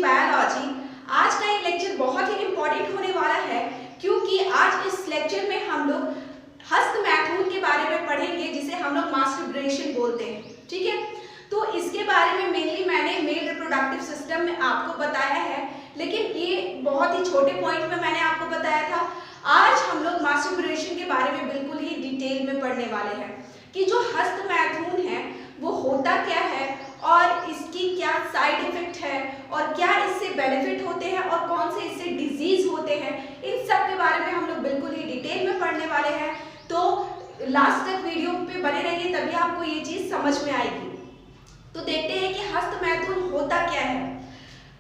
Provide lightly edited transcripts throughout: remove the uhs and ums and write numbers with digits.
Biology. आज का ये लेक्चर बहुत ही इम्पोर्टेंट होने वाला है क्योंकि आज इस लेक्चर में हम लोग हस्तमैथुन के बारे में पढ़ेंगे जिसे हम लोग मास्टरबेशन बोलते हैं। ठीक है, तो इसके बारे में मेनली मैंने मेल रिप्रोडक्टिव सिस्टम में आपको बताया है, लेकिन ये बहुत ही छोटे पॉइंट में मैंने आपको बताया था। आज हम लोग मास्टरबेशन के बारे में बिल्कुल ही डिटेल में पढ़ने वाले हैं कि जो हस्तमैथुन है वो होता क्या है और इसकी क्या साइड इफेक्ट है और क्या इससे बेनिफिट होते हैं और कौन से इससे डिजीज होते हैं, इन सब के बारे में हम लोग बिल्कुल ही डिटेल में पढ़ने वाले हैं। तो लास्ट तक वीडियो पे बने रहिए, तभी आपको ये चीज समझ में आएगी। तो देखते हैं कि हस्तमैथुन होता क्या है।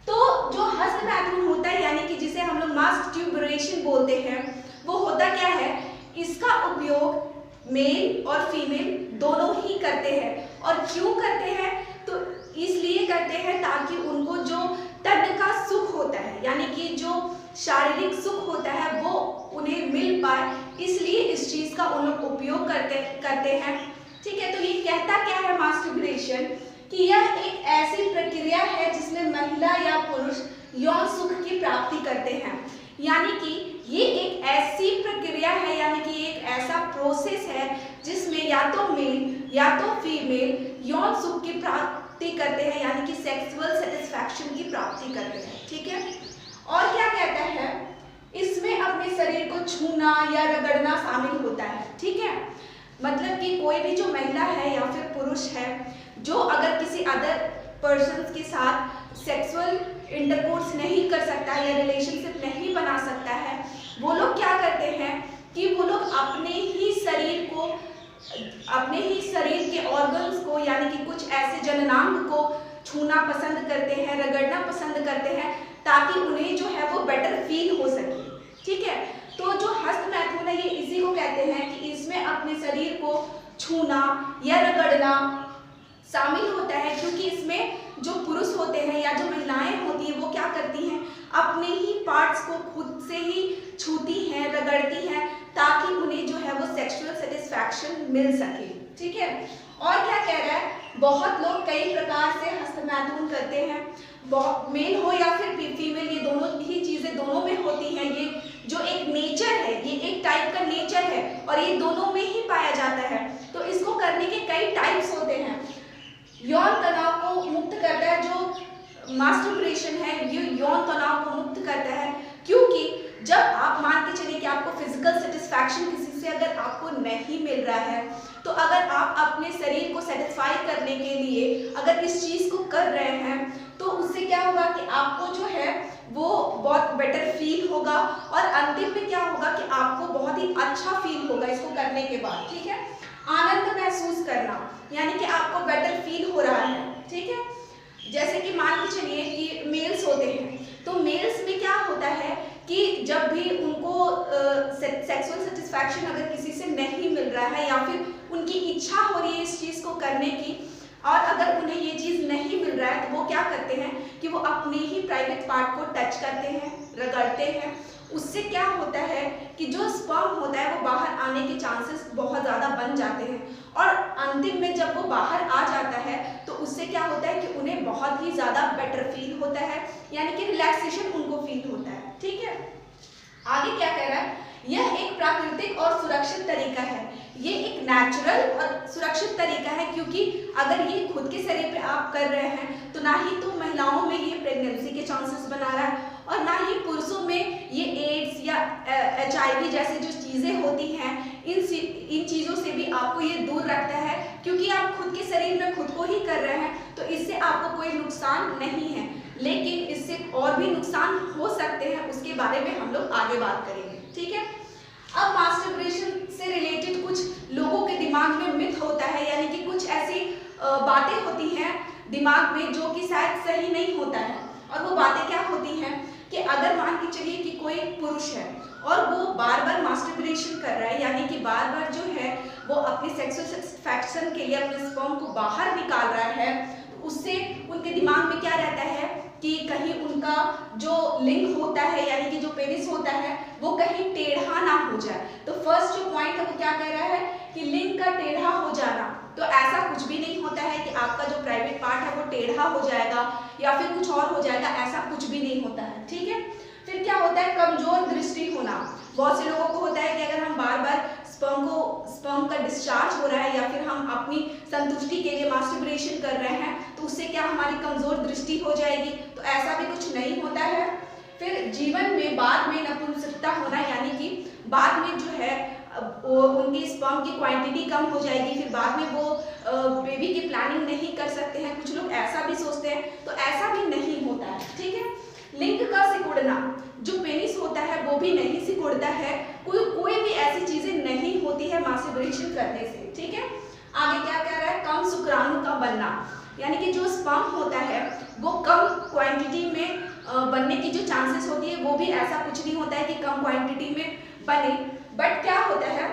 तो जो हस्तमैथुन होता है यानी कि जिसे हम लोग मास्टरबेशन बोलते हैं, वो होता क्या है, इसका उपयोग मेल और फीमेल दोनों ही करते हैं। और क्यों करते हैं, तो इसलिए करते हैं ताकि उनको जो तन का सुख होता है यानी कि जो शारीरिक सुख होता है वो उन्हें मिल पाए, इसलिए इस चीज का उन लोग उपयोग करते हैं। ठीक है, तो ये कहता क्या है मास्टरबेशन कि यह एक ऐसी प्रक्रिया है जिसमें महिला या पुरुष यौन सुख की प्राप्ति करते हैं। यानी कि ये एक ऐसी प्रक्रिया है यानी कि एक ऐसा प्रोसेस है जिसमें या तो मेल या तो फीमेल यौन सुख की प्राप्ति करते हैं यानी कि सेक्सुअल सेटिस्फैक्शन की प्राप्ति करते हैं। ठीक है, और क्या कहता है, इसमें अपने शरीर को छूना या रगड़ना शामिल होता है। ठीक है, मतलब कि कोई भी जो महिला है या फिर पुरुष है जो अगर किसी अदर पर्सन के साथ सेक्सुअल इंटरकोर्स नहीं कर सकता या रिलेशनशिप नहीं बना सकता है, वो लोग क्या करते हैं कि वो लोग अपने ही शरीर के ऑर्गन्स को यानी कि कुछ ऐसे जननांग को छूना पसंद करते हैं, रगड़ना पसंद करते हैं ताकि उन्हें जो है वो बेटर फील हो सके। ठीक है, तो जो हस्तमैथुन है ये इसी को कहते हैं कि इसमें अपने शरीर को छूना या रगड़ना शामिल होता है, क्योंकि इसमें जो पुरुष होते हैं या जो महिलाएं होती हैं वो क्या करती हैं, अपने ही पार्ट्स को खुद से ही छूती हैं, रगड़ती हैं ताकि उन्हें जो है वो सेक्सुअल सेटिस्फैक्शन मिल सके। ठीक है, और क्या कह रहा है, बहुत लोग कई प्रकार से हस्तमैथुन करते हैं, मेल हो या फिर फीमेल, ये दोनों ही चीजें दोनों में होती हैं। ये जो एक नेचर है, ये एक टाइप का नेचर है और ये दोनों में ही पाया जाता है। तो इसको करने के कई टाइप्स होते हैं। यौन तनाव को मुक्त करता है, जो मास्टरबेशन है ये यौन तनाव को मुक्त करता है, क्योंकि जब आप मान के चलिए कि आपको फिजिकल सेटिस्फैक्शन किसी से अगर आपको नहीं मिल रहा है, तो अगर आप अपने शरीर को सेटिस्फाई करने के लिए अगर इस चीज को कर रहे हैं तो उससे क्या होगा कि आपको जो है वो बहुत बेटर फील होगा और अंतिम में क्या होगा कि आपको बहुत ही अच्छा फील होगा इसको करने के बाद। ठीक है, आनंद महसूस करना यानी कि आपको बेटर फील हो रहा है। ठीक है, जैसे कि मान के चलिए कि मेल्स होते हैं, तो मेल्स में क्या होता है कि जब भी उनको सेक्सुअल सेटिस्फैक्शन अगर किसी से नहीं मिल रहा है या फिर उनकी इच्छा हो रही है इस चीज को करने की और अगर उन्हें ये चीज नहीं मिल रहा है, तो वो क्या करते हैं कि वो अपने ही प्राइवेट पार्ट को टच करते हैं, रगड़ते हैं। उससे क्या होता है कि जो स्पर्म होता है वो बाहर आने के चांसेस बहुत ज़्यादा बन जाते हैं और अंतिम में जब वो बाहर आ जाता है तो उससे क्या होता है कि उन्हें बहुत ही ज़्यादा बेटर फील होता है यानी कि रिलैक्सेशन उनको फील होता है। ठीक है, आगे क्या कह रहा है, यह एक प्राकृतिक और सुरक्षित तरीका है। ये एक नेचुरल और सुरक्षित तरीका है क्योंकि अगर ये खुद के शरीर पे आप कर रहे हैं तो ना ही तो महिलाओं में ये प्रेगनेंसी के चांसेस बना रहा है और ना ही पुरुषों में ये एड्स या HIV जैसे जो चीज़ें होती हैं इन चीज़ों से भी आपको ये दूर रखता है, क्योंकि आप खुद के शरीर में खुद को ही कर रहे हैं तो इससे आपको कोई नुकसान नहीं है। लेकिन इससे और भी नुकसान हो सकते हैं, उसके बारे में हम लोग आगे बात करेंगे। ठीक है, अब मास्टरबेशन से रिलेटेड कुछ लोगों के दिमाग में मिथ होता है यानी कि कुछ ऐसी बातें होती हैं दिमाग में जो कि शायद सही नहीं होता है। और वो बातें क्या होती हैं कि अगर मान के चलिए कि कोई पुरुष है और वो बार बार मास्टरबेशन कर रहा है यानी कि बार बार जो है वो अपनी सेक्सुअल सेटिस्फैक्शन के लिए अपने स्पर्म को बाहर निकाल रहा है, तो उससे उनके दिमाग में क्या रहता है कि कहीं उनका जो लिंग होता है यानी कि जो पेनिस होता है वो कहीं टेढ़ा ना हो जाए। तो फर्स्ट जो पॉइंट है वो क्या कह रहा है कि लिंग का टेढ़ा हो जाना, तो ऐसा कुछ भी नहीं होता है कि आपका जो प्राइवेट पार्ट है वो टेढ़ा हो जाएगा या फिर कुछ और हो जाएगा, ऐसा कुछ भी नहीं होता है, ठीक है। फिर क्या होता है, कमजोर दृष्टि होना। बहुत से लोगों को होता है कि अगर हम बार बार स्पर्म का डिस्चार्ज हो रहा है या फिर हम अपनी संतुष्टि के लिए मास्टरबेशन कर रहे हैं तो उससे क्या हमारी कमजोर दृष्टि हो जाएगी, तो ऐसा भी कुछ नहीं होता है। फिर जीवन में बाद में नपुंसकता होना, यानी कि बाद में जो है वो उनकी स्पर्म की क्वांटिटी कम हो जाएगी, फिर बाद में वो बेबी की प्लानिंग नहीं कर सकते हैं, कुछ लोग ऐसा भी सोचते हैं, तो ऐसा भी नहीं होता है, ठीक है। लिंग का सिकुड़ना, जो पेनिस होता है वो भी नहीं सिकुड़ता है, कोई भी ऐसी चीजें नहीं होती है मास्टरबेशन करने से, ठीक है। आगे क्या कह रहा है, कम शुक्राणु का बनना, यानी कि जो स्पर्म होता है वो कम क्वांटिटी में बनने की जो चांसेस होती है वो भी ऐसा कुछ नहीं होता है कि कम क्वांटिटी में बने, बट क्या होता है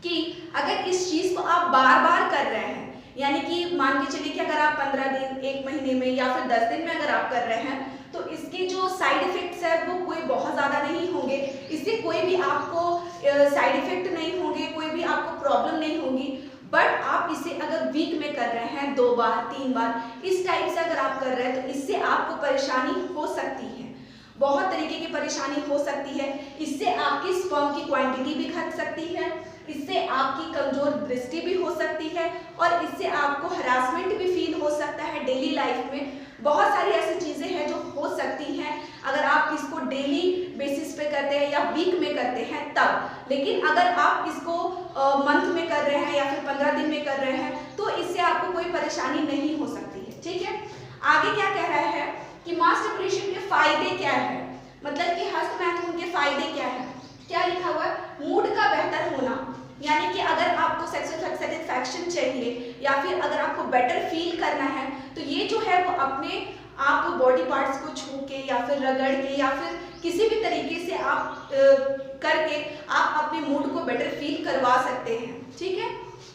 कि अगर इस चीज को आप बार बार कर रहे हैं, यानी कि मान के चलिए कि अगर आप 15 दिन, 1 महीने में या फिर 10 दिन में अगर आप कर रहे हैं तो इसके जो साइड इफेक्ट्स है वो कोई बहुत ज़्यादा नहीं होंगे, इससे कोई भी आपको साइड इफेक्ट नहीं होंगे, कोई भी आपको प्रॉब्लम नहीं होगी। बट आप इसे अगर वीक में कर रहे हैं 2 बार 3 बार इस टाइप से अगर आप कर रहे हैं तो इससे आपको परेशानी हो सकती है, बहुत तरीके की परेशानी हो सकती है। इससे आपकी स्पर्म की क्वांटिटी भी घट सकती है, इससे आपकी कमजोर दृष्टि भी हो सकती है और इससे आपको हरासमेंट भी फील हो सकता है डेली लाइफ में। बहुत सारी ऐसी चीजें हैं जो हो सकती हैं अगर आप इसको डेली बेसिस पे करते हैं या वीक में करते हैं तब। लेकिन अगर आप इसको मंथ में कर रहे हैं या फिर 15 दिन में कर रहे हैं तो इससे आपको कोई परेशानी नहीं हो सकती है, ठीक है। आगे क्या कह रहा है कि मास्टरबेशन के फायदे क्या है, मतलब कि हस्तमैथुन के फायदे क्या है। क्या लिखा हुआ है, मूड का बेहतर होना, यानी कि अगर आपको सेक्सुअल सेटिस्फैक्शन चाहिए या फिर अगर आपको बेटर फील करना है तो ये जो है वो अपने आप बॉडी पार्ट्स को छू के या फिर रगड़ के या फिर किसी भी तरीके से आप करके आप अपने मूड को बेटर फील करवा सकते हैं, ठीक है।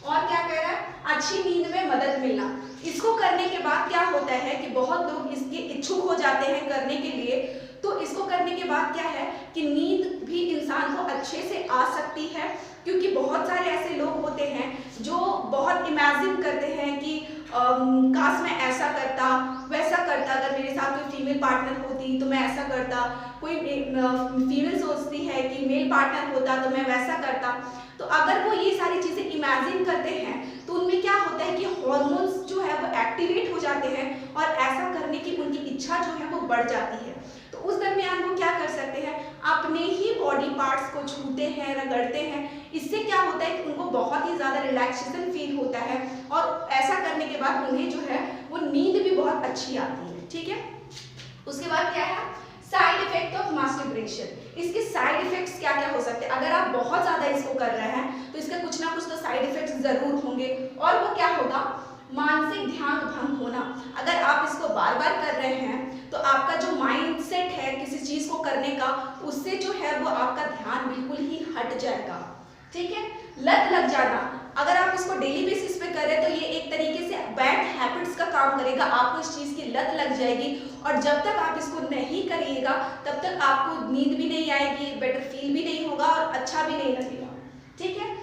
और क्या कह रहा है, अच्छी नींद में मदद मिलना। इसको करने के बाद क्या होता है कि बहुत लोग इसके इच्छुक हो जाते हैं करने के लिए, तो इसको करने के बाद क्या है कि नींद भी इंसान को अच्छे से आ सकती है, क्योंकि बहुत सारे ऐसे लोग होते हैं जो बहुत इमेजिन करते हैं कि काश मैं ऐसा करता वैसा करता, अगर मेरे साथ कोई फीमेल पार्टनर होती तो मैं ऐसा करता, कोई फीमेल सोचती है कि मेल पार्टनर होता तो मैं वैसा करता। तो अगर वो ये सारी चीज़ें इमेजिन करते हैं तो उनमें क्या होता है कि हॉर्मोन्स जो है वो एक्टिवेट हो जाते हैं और ऐसा करने की उनकी इच्छा जो है वो बढ़ जाती है। तो उस दरमियान वो क्या कर सकते हैं, अपने ही बॉडी पार्ट्स को छूते हैं, रगड़ते हैं। इससे क्या होता है कि उनको बहुत ही ज़्यादा रिलैक्सेशन फील होता है और ऐसा करने के बाद उन्हें जो है वो नींद भी बहुत अच्छी आती है, ठीक है। उसके बाद क्या है, साइड इफेक्ट ऑफ मास्टरबेशन। इसके साइड इफेक्ट्स क्या क्या हो सकते हैं, अगर आप बहुत ज़्यादा इसको कर रहे हैं तो इसका कुछ ना कुछ तो साइड इफेक्ट्स ज़रूर होंगे। और वो क्या होगा, मानसिक ध्यान भंग होना। अगर आप इसको बार बार कर रहे हैं तो आपका जो माइंड सेट है किसी चीज़ को करने का, उससे जो है वो आपका ध्यान बिल्कुल ही हट जाएगा, ठीक है। लत लग जाना, अगर आप इसको डेली बेसिस पे कर रहे हैं तो ये एक तरीके से बैड हैबिट्स का काम करेगा, आपको इस चीज़ की लत लग जाएगी और जब तक आप इसको नहीं करिएगा तब तक आपको नींद भी नहीं आएगी, बेटर फील भी नहीं होगा और अच्छा भी नहीं लगेगा, ठीक है।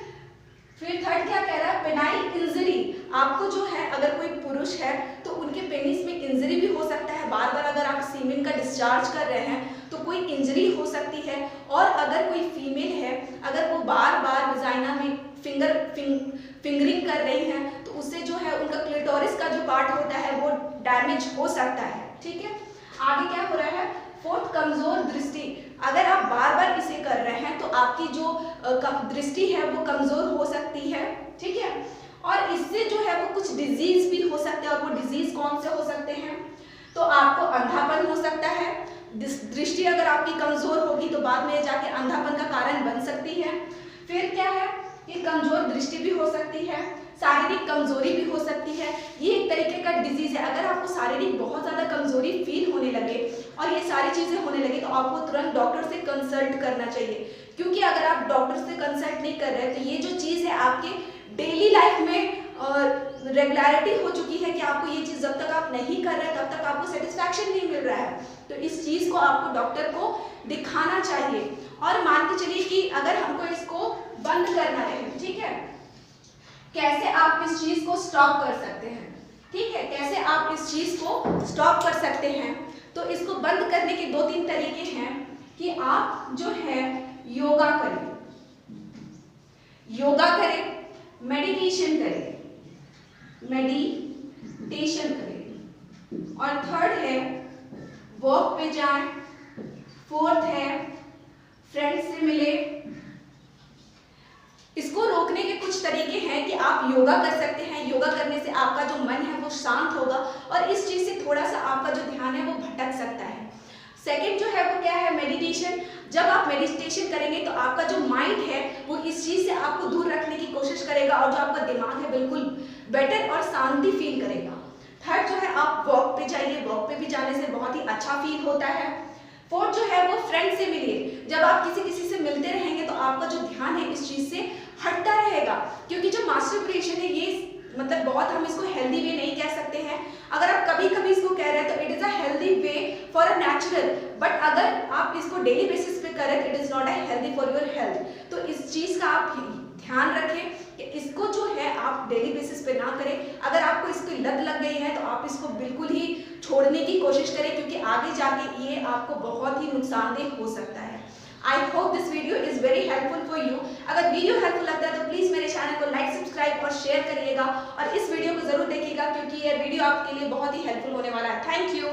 फिर थर्ड क्या कह रहा है, पेनाइल इंजरी। आपको जो है अगर कोई पुरुष है तो उनके पेनिस में इंजरी भी हो सकता है, बार बार अगर आप सीमेन का डिस्चार्ज कर रहे हैं तो कोई इंजरी हो सकती है। और अगर कोई फीमेल है, अगर वो बार बार वजाइना में फिंगरिंग कर रही हैं तो उससे जो है उनका क्लिटोरिस का जो पार्ट होता है वो डैमेज हो सकता है, ठीक है। आगे क्या हो रहा है, फोर्थ कमजोर दृष्टि। अगर आप बार बार इसे कर रहे हैं तो आपकी जो दृष्टि है वो कमजोर हो सकती है, ठीक है। और इससे जो है वो कुछ डिजीज भी हो सकते हैं, और वो डिजीज कौन से हो सकते हैं, तो आपको अंधापन हो सकता है। दृष्टि अगर आपकी कमजोर होगी तो बाद में जाके अंधापन का कारण बन सकती है। फिर क्या है, ये कमजोर दृष्टि भी हो सकती है, शारीरिक कमजोरी भी हो सकती है। ये एक तरीके का डिजीज है। अगर आपको शारीरिक बहुत ज़्यादा कमजोरी फील होने लगे और ये सारी चीज़ें होने लगे तो आपको तुरंत डॉक्टर से कंसल्ट करना चाहिए, क्योंकि अगर आप डॉक्टर से कंसल्ट नहीं कर रहे तो ये जो चीज़ है आपके डेली लाइफ में रेगुलरिटी हो चुकी है कि आपको ये चीज़ जब तक आप नहीं कर रहे तब तक आपको सेटिस्फैक्शन नहीं मिल रहा है, तो इस चीज़ को आपको डॉक्टर को दिखाना चाहिए। और मान के चलिए कि अगर हमको इसको बंद करना है, ठीक है, कैसे आप इस चीज़ को स्टॉप कर सकते हैं। ठीक है, कैसे आप इस चीज को स्टॉप कर सकते हैं। तो इसको बंद करने के 2-3 तरीके हैं कि आप जो है योगा करें, मेडिटेशन करें, और थर्ड है वॉक पे जाएं, फोर्थ है फ्रेंड्स से मिले। इसको रोकने के कुछ तरीके हैं कि आप योगा कर सकते हैं। योगा करने से आपका जो मन है वो शांत होगा और इस चीज से थोड़ा सा आपका जो ध्यान है वो भटक सकता है। सेकंड जो है वो क्या है, मेडिटेशन। जब आप मेडिटेशन करेंगे तो आपका जो माइंड है वो इस चीज से आपको दूर रखने की कोशिश करेगा और जो आपका दिमाग है बिल्कुल बेटर और शांति फील करेगा। थर्ड जो है आप वॉक पे जाइए, वॉक पे भी जाने से बहुत ही अच्छा फील होता है। फोर्थ जो है वो फ्रेंड से मिलिए। जब आप किसी से मिलते रहेंगे तो आपका जो ध्यान है इस चीज से हटता रहेगा, क्योंकि जो मास्टरबेशन है ये मतलब बहुत हम इसको हेल्दी वे नहीं कह सकते हैं। अगर आप कभी कभी इसको कह रहे हैं तो it is a healthy way for a natural, but अगर आप इसको डेली बेसिस पे करें तो it is not a healthy for your health. तो इस चीज का आप ध्यान रखें कि इसको जो है आप डेली बेसिस पे ना करें। अगर आपको इसकी लत लग गई है तो आप इसको बिल्कुल ही छोड़ने की कोशिश करें, क्योंकि आगे जाके ये आपको बहुत ही नुकसानदेह हो सकता है। I hope this video is very helpful for you. अगर वीडियो हेल्पफुल लगता है तो प्लीज मेरे चैनल को लाइक, सब्सक्राइब और शेयर करिएगा और इस वीडियो को जरूर देखिएगा, क्योंकि ये वीडियो आपके लिए बहुत ही हेल्पफुल होने वाला है। Thank you.